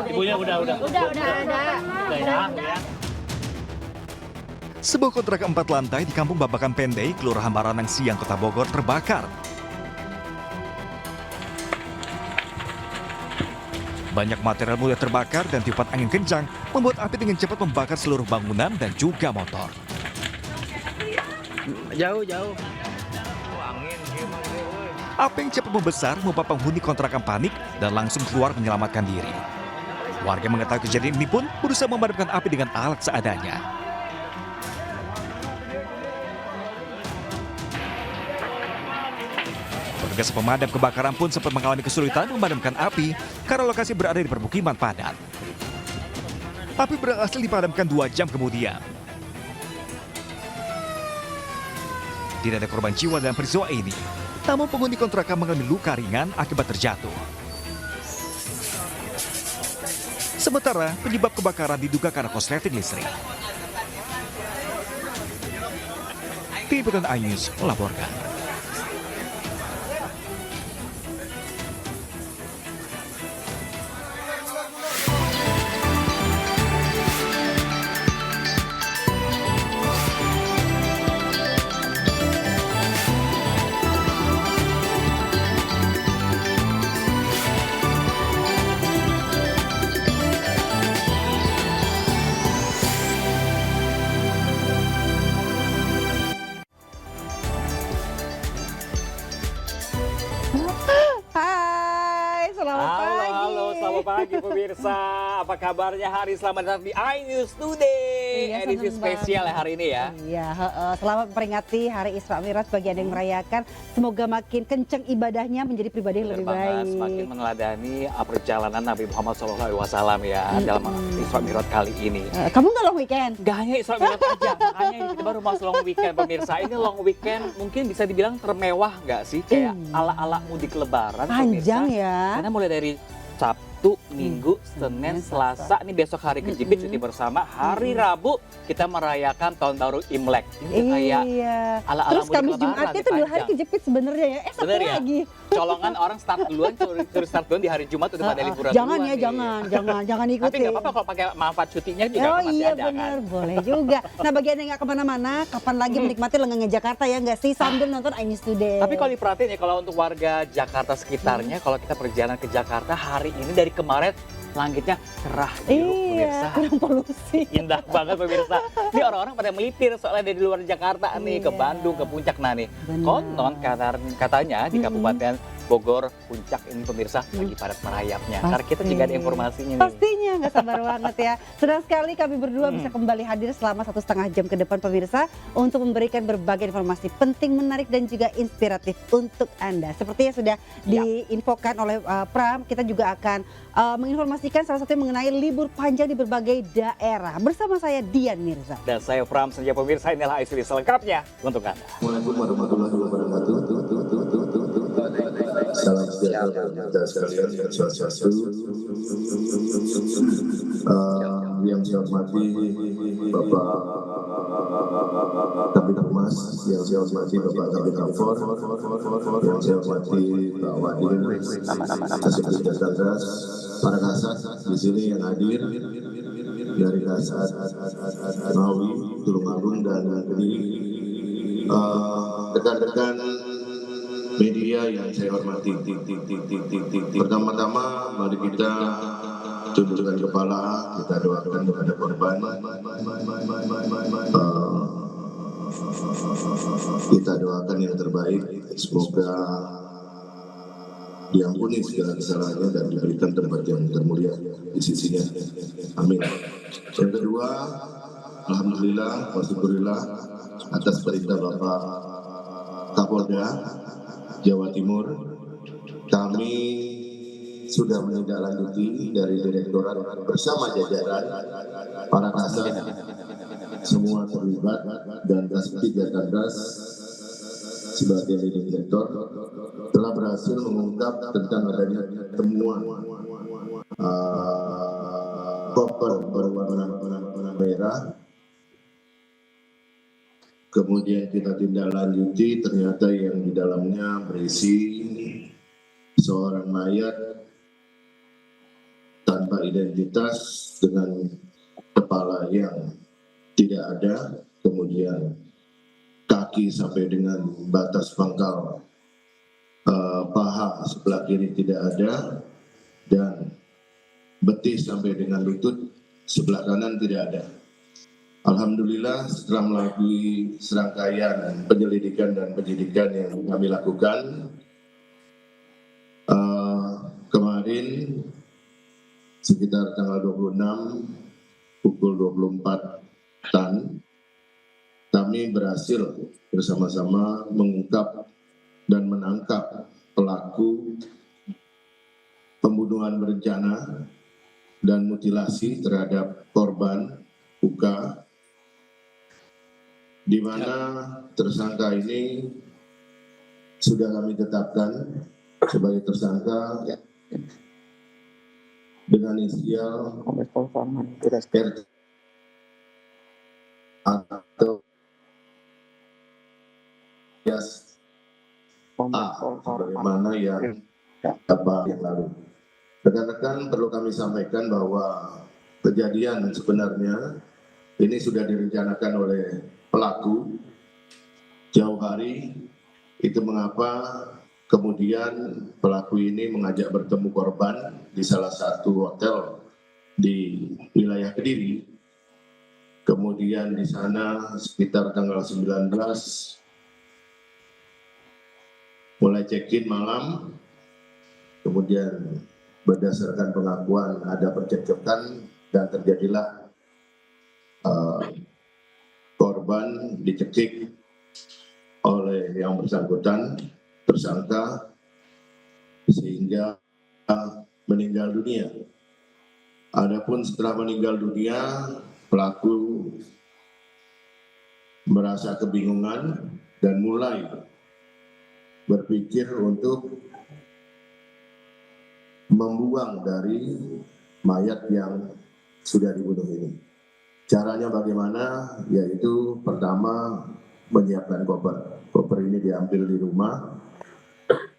Ibunya udah ada. Sebuah kontrakan 4 lantai di Kampung Babakan Pendai, Kelurahan Baranang Siang, Kota Bogor terbakar. Banyak material mudah terbakar dan tiupan angin kencang membuat api dengan cepat membakar seluruh bangunan dan juga motor. Jauh. Api yang cepat membesar membuat penghuni kontrakan panik dan langsung keluar menyelamatkan diri. Warga mengetahui kejadian ini pun berusaha memadamkan api dengan alat seadanya. Petugas pemadam kebakaran pun sempat mengalami kesulitan memadamkan api karena lokasi berada di permukiman padat. Api berhasil dipadamkan 2 jam kemudian. Tidak ada korban jiwa dalam peristiwa ini, namun penghuni kontrakan mengalami luka ringan akibat terjatuh. Sementara penyebab kebakaran diduga karena korsleting listrik. Tim Liputan iNews melaporkan. Hai, selamat pagi. Halo, selamat pagi pemirsa. Apa kabarnya hari? Selamat datang di iNews Today. Iya, Edisi seneng spesial banget. ya hari ini ya. Iya, selamat memperingati Hari Isra Mi'raj bagi Anda yang merayakan. Semoga makin kenceng ibadahnya menjadi pribadi yang Benar lebih banget, baik. semakin meneladani perjalanan Nabi Muhammad SAW ya dalam Isra Mi'raj kali ini. Kamu nggak long weekend? Gak hanya Isra Mi'raj aja, makanya ini kita baru masuk long weekend pemirsa. Ini long weekend mungkin bisa dibilang termewah nggak sih? Kayak ala-ala mudik lebaran Panjang pemirsa. ya. Karena mulai dari Sabtu, Minggu, Senin, Selasa, ini besok hari kejepit cuti bersama. Hari Rabu kita merayakan tahun baru Imlek. Ini kayak Iya. ala-ala Terus mudik Kamis lebaran, Jumatnya lebih tuh 2 hari panjang. kejepit sebenarnya ya. Satu Bener ya? lagi. Colongan orang start duluan, suruh start duluan di hari Jumat udah pada liburan Jangan duluan ya, nih. jangan ikutin. Tapi nggak apa-apa kalau pakai manfaat cutinya juga Oh kan masih iya ada benar, kan. boleh juga. Nah bagi Anda yang nggak kemana-mana, kapan lagi menikmati lengannya Jakarta ya nggak sih? Sambil nonton iNews Today. Tapi kalau diperhatiin ya, kalau untuk warga Jakarta sekitarnya, kalau kita perjalanan ke Jakarta hari ini dari kemarin langitnya cerah biru pemirsa. Iya, kurang polusi. Indah banget pemirsa. Ini orang-orang pada melipir soalnya dari luar Jakarta nih ke Iya. Bandung, ke Puncak. Nah nih, Benar. konon katanya di Kabupaten Bogor, Puncak ini pemirsa lagi padat merayapnya. Ntar kita juga ada informasinya nih. Pastinya, nggak sabar banget ya. Senang sekali kami berdua bisa kembali hadir selama 1,5 jam ke depan pemirsa untuk memberikan berbagai informasi penting, menarik dan juga inspiratif untuk Anda. Seperti yang sudah diinfokan oleh Pram, kita juga akan menginformasikan salah satunya mengenai libur panjang di berbagai daerah. Bersama saya Dian Mirza. Dan saya Pram Senja pemirsa, inilah isu selengkapnya untuk Anda. Assalamualaikum warahmatullahi wabarakatuh. Salam sejahtera untuk kita sekalian. Yang saya hormati Bapak Kabid Humas, yang saya hormati Bapak Kabid Afor, yang saya hormati Pak Wadil, Kasubdit Jatgas, para kasat di sini yang hadir dari Kasat Ngawi, Tulungagung dan Kediri, rekan-rekan media yang saya hormati. Pertama-tama mari kita tundukkan kepala, kita doakan kepada korban. Kita doakan yang terbaik, semoga diampuni segala kesalahannya dan diberikan tempat yang termulia di sisinya. Amin. Yang kedua, alhamdulillah, wasyukurillah atas perintah Bapak Kapolda Jawa Timur, kami sudah menindaklanjuti dari Direktorat bersama jajaran para kasat semua terlibat dan Kasubdit Jatgas sebagai leading sektor telah berhasil mengungkap tentang adanya temuan koper berwarna merah. Kemudian kita tindak lanjuti, ternyata yang di dalamnya berisi seorang mayat tanpa identitas dengan kepala yang tidak ada, kemudian kaki sampai dengan batas pangkal paha sebelah kiri tidak ada, dan betis sampai dengan lutut sebelah kanan tidak ada. Alhamdulillah setelah melalui serangkaian penyelidikan dan penyidikan yang kami lakukan, kemarin sekitar tanggal 26 pukul 24 TAN, kami berhasil bersama-sama mengungkap dan menangkap pelaku pembunuhan berencana dan mutilasi terhadap korban UK, di mana tersangka ini sudah kami tetapkan sebagai tersangka dengan inisial RT atau alias A, sebagaimana yang lalu. Rekan-rekan, perlu kami sampaikan bahwa kejadian sebenarnya ini sudah direncanakan oleh pelaku jauh hari. Itu mengapa kemudian pelaku ini mengajak bertemu korban di salah satu hotel di wilayah Kediri. Kemudian di sana sekitar tanggal 19 mulai check-in malam, kemudian berdasarkan pengakuan ada percekcokan dan terjadilah korban dicekik oleh yang bersangkutan, tersangka, sehingga meninggal dunia. Adapun setelah meninggal dunia, pelaku merasa kebingungan dan mulai berpikir untuk membuang dari mayat yang sudah dibunuh ini. Caranya bagaimana? Yaitu pertama menyiapkan koper. Koper ini diambil di rumah,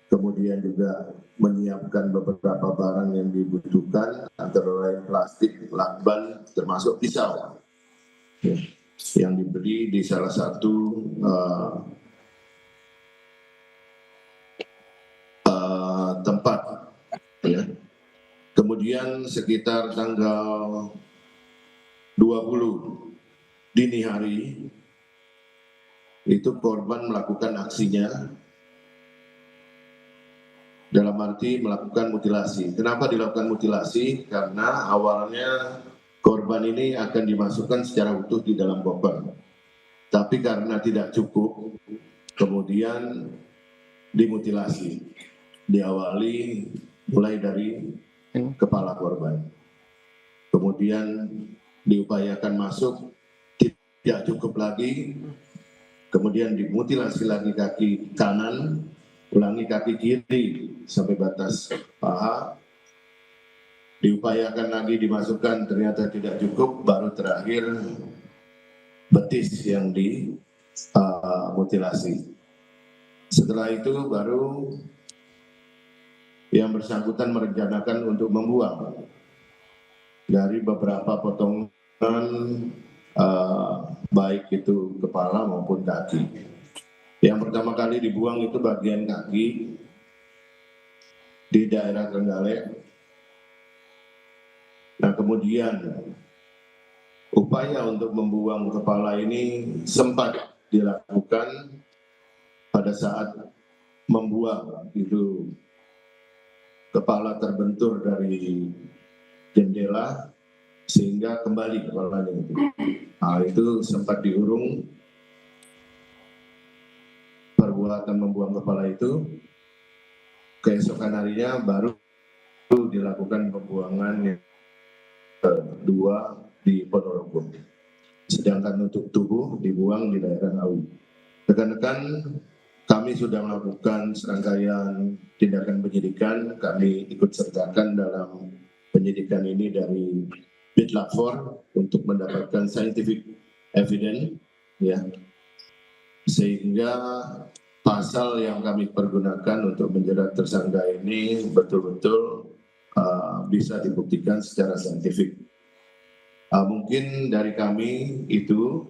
kemudian juga menyiapkan beberapa barang yang dibutuhkan, antara lain plastik, lakban, termasuk pisau yang dibeli di salah satu tempat. Ya. Kemudian sekitar tanggal 20 dini hari itu korban melakukan aksinya, dalam arti melakukan mutilasi. Kenapa dilakukan mutilasi? Karena awalnya korban ini akan dimasukkan secara utuh di dalam koper. Tapi karena tidak cukup, kemudian dimutilasi. Diawali mulai dari kepala korban. Kemudian diupayakan masuk, tidak cukup lagi. Kemudian dimutilasi lagi kaki kanan, ulangi kaki kiri sampai batas paha. Diupayakan lagi dimasukkan, ternyata tidak cukup, baru terakhir betis yang dimutilasi. Setelah itu baru yang bersangkutan merencanakan untuk membuang dari beberapa potongan baik itu kepala maupun kaki. Yang pertama kali dibuang itu bagian kaki di daerah Trenggalek. Nah, kemudian upaya untuk membuang kepala ini sempat dilakukan pada saat membuang itu. Kepala terbentur dari jendela sehingga kembali kepalanya itu. Nah, itu sempat diurung perbuatan membuang kepala itu. Keesokan harinya baru dilakukan pembuangan yang kedua di Ponorogo. Sedangkan untuk tubuh dibuang di daerah Ngawi. Rekan-rekan, kami sudah melakukan serangkaian tindakan penyidikan. Kami ikut sertakan dalam penyidikan ini dari Bitlab untuk mendapatkan scientific evidence, ya, sehingga pasal yang kami pergunakan untuk menjerat tersangka ini betul-betul bisa dibuktikan secara saintifik. Mungkin dari kami itu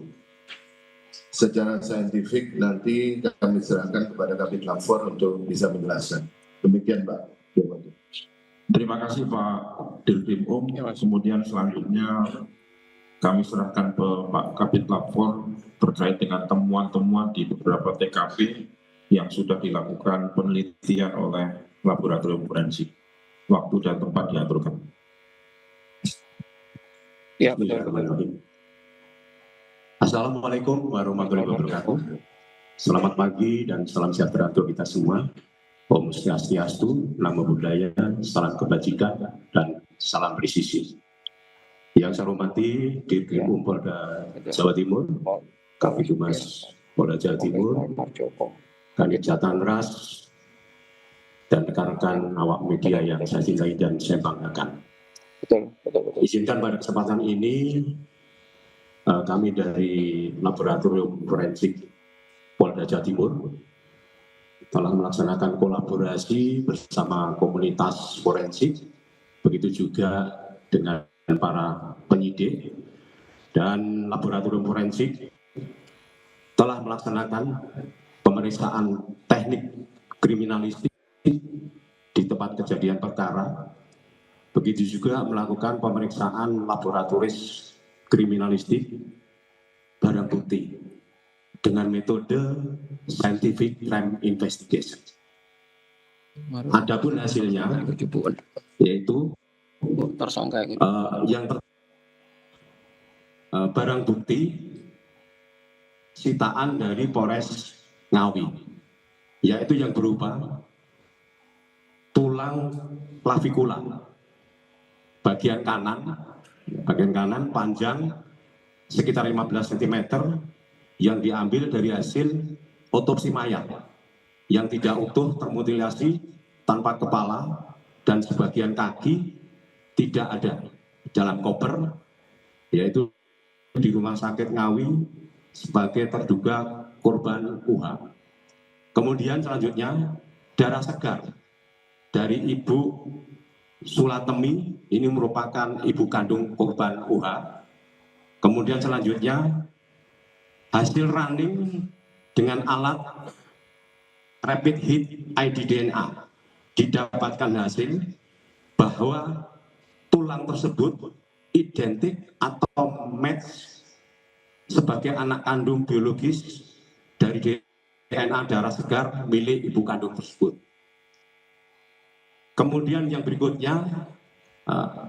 secara saintifik nanti kami serahkan kepada Kabid Lapor untuk bisa menjelaskan. Demikian, Pak. Terima kasih Pak Dirkrim Kemudian selanjutnya kami serahkan ke Pak Kabid Lapor terkait dengan temuan-temuan di beberapa TKP yang sudah dilakukan penelitian oleh laboratorium forensik. Waktu dan tempat diaturkan. Ya, betul. Assalamualaikum warahmatullahi wabarakatuh. Selamat pagi dan salam sejahtera untuk kita semua. Om Swastiastu, Namo Buddhaya, salam kebajikan, dan salam presisi. Yang saya hormati Dirkrim Polda Jawa Timur, Kabid Humas Polda Jawa Timur, Kanit Jatanras, dan rekan-rekan awak media yang saya cintai dan saya banggakan. Betul. Izinkan pada kesempatan ini kami dari Laboratorium Forensik Polda Jawa Timur telah melaksanakan kolaborasi bersama komunitas forensik, begitu juga dengan para penyidik, dan laboratorium forensik telah melaksanakan pemeriksaan teknik kriminalistik di tempat kejadian perkara, begitu juga melakukan pemeriksaan laboratoris kriminalistik barang bukti dengan metode scientific crime investigation. Adapun hasilnya yaitu Tersangka barang bukti sitaan dari Polres Ngawi, yaitu yang berupa tulang klavikula bagian kanan panjang sekitar 15 cm yang diambil dari hasil otopsi mayat yang tidak utuh, termutilasi, tanpa kepala, dan sebagian kaki tidak ada dalam koper, yaitu di Rumah Sakit Ngawi sebagai terduga korban UHA. Kemudian selanjutnya darah segar dari Ibu Sulatemi, ini merupakan ibu kandung korban UHA. Kemudian selanjutnya hasil running dengan alat rapid hit ID DNA didapatkan hasil bahwa tulang tersebut identik atau match sebagai anak kandung biologis dari DNA darah segar milik ibu kandung tersebut. Kemudian yang berikutnya,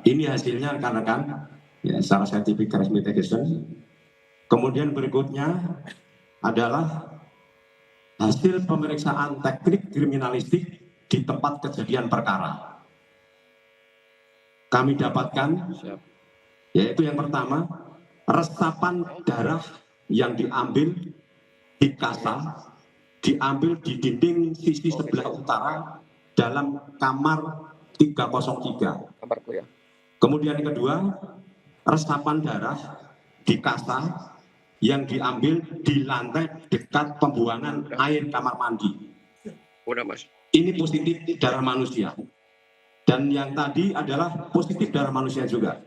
ini hasilnya rekan-rekan, ya, secara scientific crime investigation. Kemudian berikutnya adalah hasil pemeriksaan teknik kriminalistik di tempat kejadian perkara. Kami dapatkan, yaitu yang pertama, resapan darah yang diambil di kasa, diambil di dinding sisi sebelah utara dalam kamar 303. Kemudian yang kedua, resapan darah di kasa yang diambil di lantai dekat pembuangan air kamar mandi. Ini positif darah manusia. Dan yang tadi adalah positif darah manusia juga.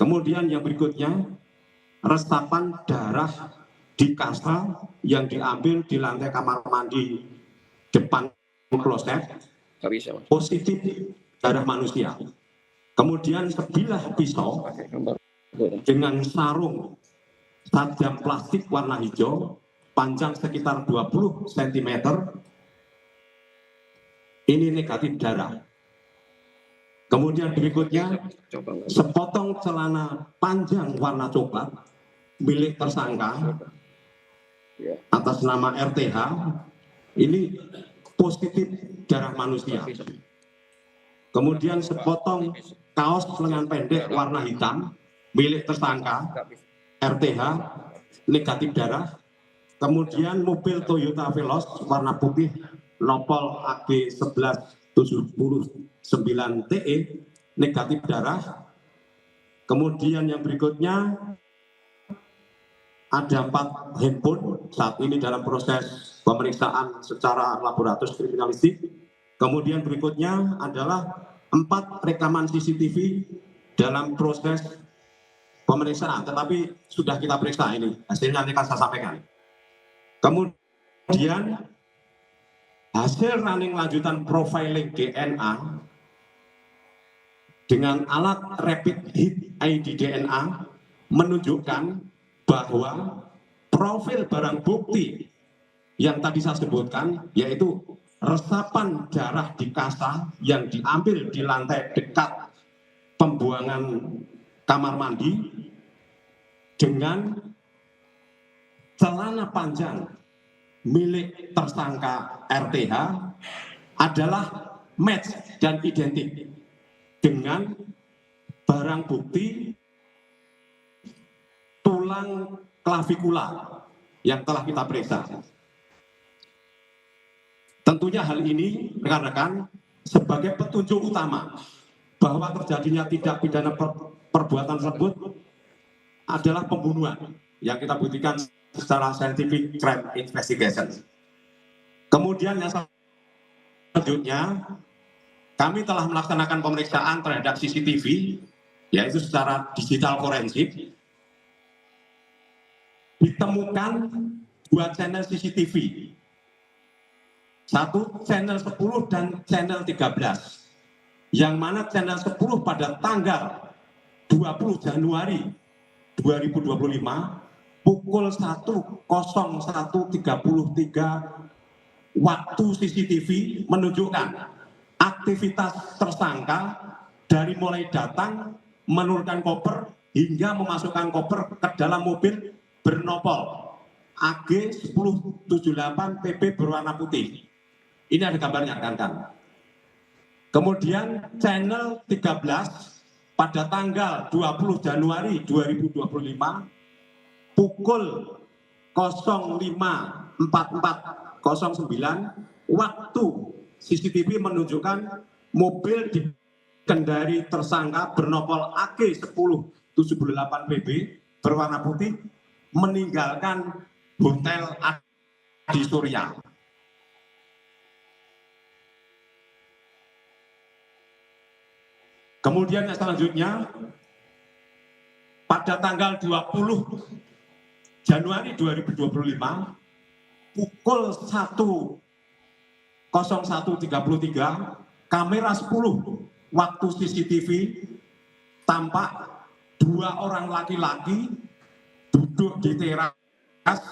Kemudian yang berikutnya, resapan darah di kasa yang diambil di lantai kamar mandi depan kloset, positif darah manusia. Kemudian sebilah pisau dengan sarung tajam plastik warna hijau, panjang sekitar 20 cm, ini negatif darah. Kemudian berikutnya, sepotong celana panjang warna coklat milik tersangka atas nama RTH, ini positif darah manusia. Kemudian sepotong kaos lengan pendek warna hitam milik tersangka RTH, negatif darah. Kemudian mobil Toyota Veloz warna putih nopol AG 1179TE, negatif darah. Kemudian yang berikutnya ada 4 handphone saat ini dalam proses pemeriksaan secara laboratorium kriminalistik. Kemudian berikutnya adalah 4 rekaman CCTV dalam proses pemeriksaan, tetapi sudah kita periksa ini, hasilnya nanti akan saya sampaikan. Kemudian hasil running lanjutan profiling DNA dengan alat rapid hit ID DNA menunjukkan bahwa profil barang bukti yang tadi saya sebutkan, yaitu resapan darah di kasa yang diambil di lantai dekat pembuangan kamar mandi dengan celana panjang milik tersangka RTH adalah match dan identik dengan barang bukti tulang klavikula yang telah kita periksa. Tentunya hal ini rekan-rekan sebagai petunjuk utama bahwa terjadinya tindak pidana perbuatan tersebut adalah pembunuhan yang kita buktikan secara scientific crime investigation. Kemudian yang selanjutnya, kami telah melaksanakan pemeriksaan terhadap CCTV, yaitu secara digital forensik. Ditemukan 2 channel CCTV, satu channel 10 dan channel 13, yang mana channel 10 pada tanggal 20 Januari 2025 pukul 1:01:33 waktu CCTV menunjukkan aktivitas tersangka dari mulai datang, menurunkan koper, hingga memasukkan koper ke dalam mobil bernopol AG 1078 PB berwarna putih. Ini ada gambarnya, kan? Kemudian channel 13 pada tanggal 20 Januari 2025 pukul 05:44:09 waktu CCTV menunjukkan mobil dikendari tersangka bernopol AG 1078 PB berwarna putih meninggalkan Hotel Adi Surya. Kemudian yang selanjutnya, pada tanggal 20 Januari 2025 pukul 01:33 kamera 10 waktu CCTV tampak 2 orang laki-laki duduk di teras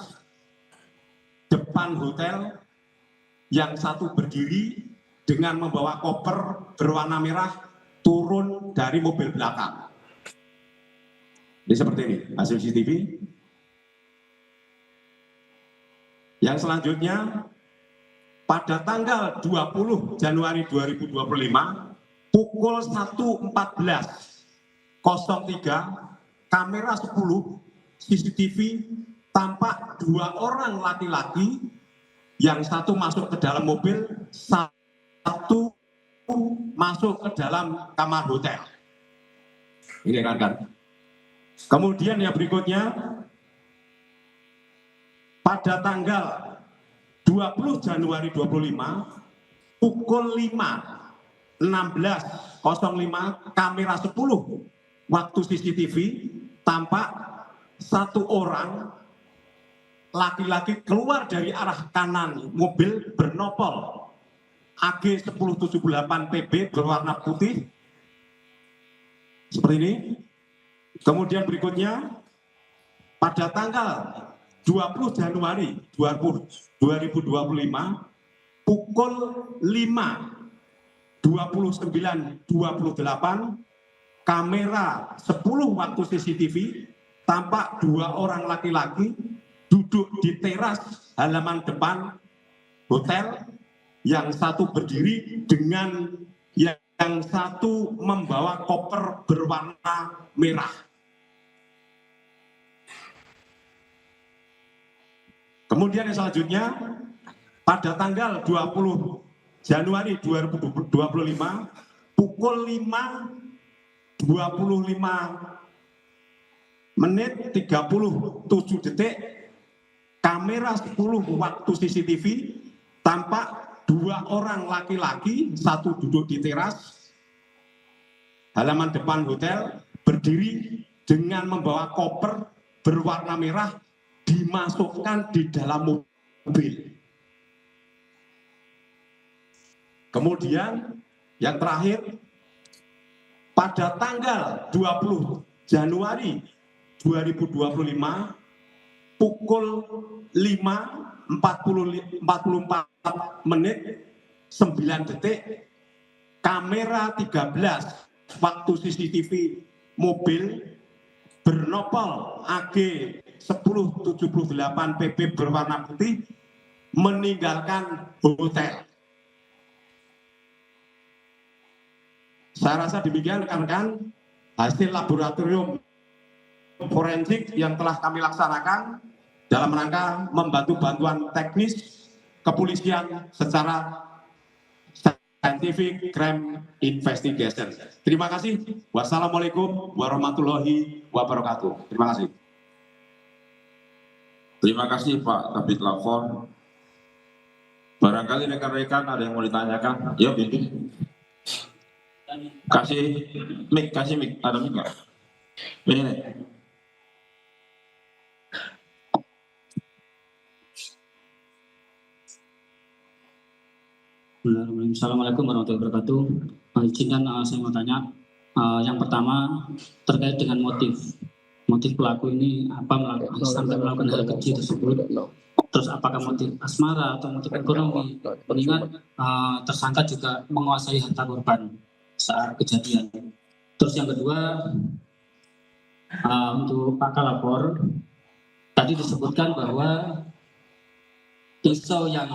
depan hotel, yang satu berdiri dengan membawa koper berwarna merah turun dari mobil belakang. Ini seperti ini hasil CCTV. Yang selanjutnya, pada tanggal 20 Januari 2025 pukul 1:14:03 kamera 10 CCTV tampak 2 orang laki-laki, yang satu masuk ke dalam mobil, satu masuk ke dalam kamar hotel. Ini kan. Kemudian yang berikutnya, pada tanggal 20 Januari 25 pukul 5:16:05 kamera 10 waktu CCTV tampak 1 orang laki-laki keluar dari arah kanan mobil bernopol AG 1078 PB berwarna putih seperti ini. Kemudian berikutnya, pada tanggal 20 Januari 2025 pukul 5:29:28 kamera 10 waktu CCTV tampak 2 orang laki-laki duduk di teras halaman depan hotel, yang satu berdiri dengan yang satu membawa koper berwarna merah. Kemudian yang selanjutnya, pada tanggal 20 Januari 2025 pukul 5:25 menit 37 detik, kamera 10 waktu CCTV, tampak 2 orang laki-laki, 1 duduk di teras halaman depan hotel, berdiri dengan membawa koper berwarna merah dimasukkan di dalam mobil. Kemudian yang terakhir, pada tanggal 20 Januari 2025 pukul 5.44 menit 9 detik, kamera 13 waktu CCTV mobil bernopol AG 1078 PP berwarna putih meninggalkan hotel. Saya rasa demikian rekan-rekan hasil laboratorium forensik yang telah kami laksanakan dalam rangka membantu bantuan teknis kepolisian secara scientific crime investigation. Terima kasih. Wassalamualaikum warahmatullahi wabarakatuh. Terima kasih. Terima kasih Pak Kabid Lapor. Barangkali rekan-rekan ada yang mau ditanyakan? Ya, Bibi. Kasih mic, ada mic nggak? Ini nih. Assalamualaikum warahmatullahi wabarakatuh. Izinkan saya mau tanya. Yang pertama terkait dengan motif pelaku ini apa sampai melakukan hal keji tersebut. Terus apakah motif asmara atau motif ekonomi? Mengingat tersangka juga menguasai harta korban saat kejadian. Terus yang kedua, untuk Pak Kalapor, tadi disebutkan bahwa pisau yang